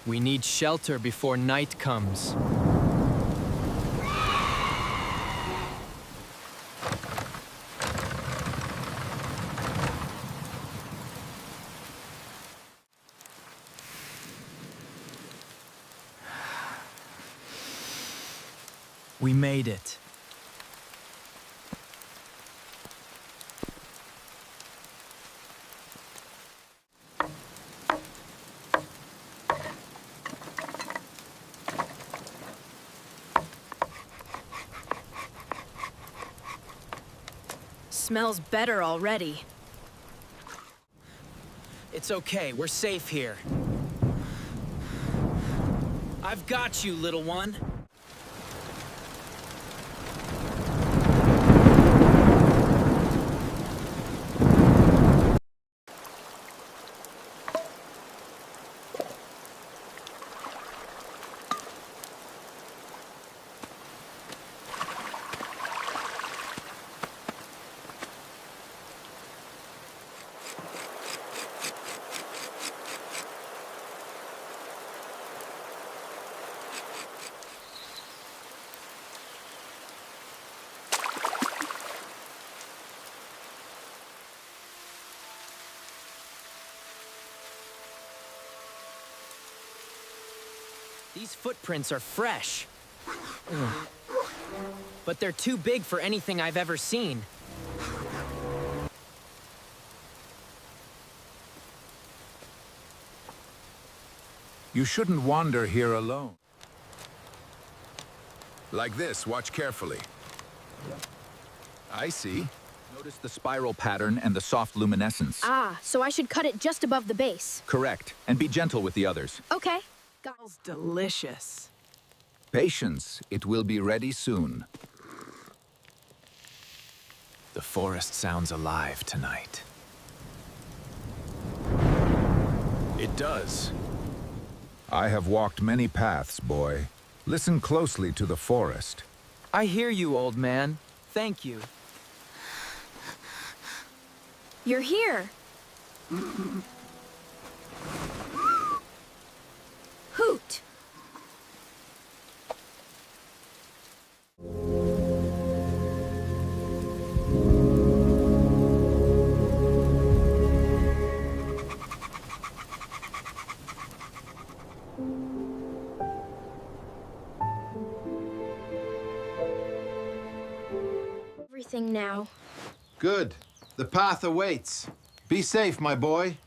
We need shelter before night comes. We made it. Smells better already. It's okay, we're safe here. I've got you, little one. These footprints are fresh. But they're too big for anything I've ever seen. You shouldn't wander here alone. Like this, watch carefully. I see. Notice the spiral pattern and the soft luminescence. Ah, so I should cut it just above the base. Correct. And be gentle with the others. Okay. Smells delicious. Patience. It will be ready soon. The forest sounds alive tonight. It does. I have walked many paths, boy. Listen closely to the forest. I hear you, old man. Thank you. You're here. Hoot! Everything now. Good. The path awaits. Be safe, my boy.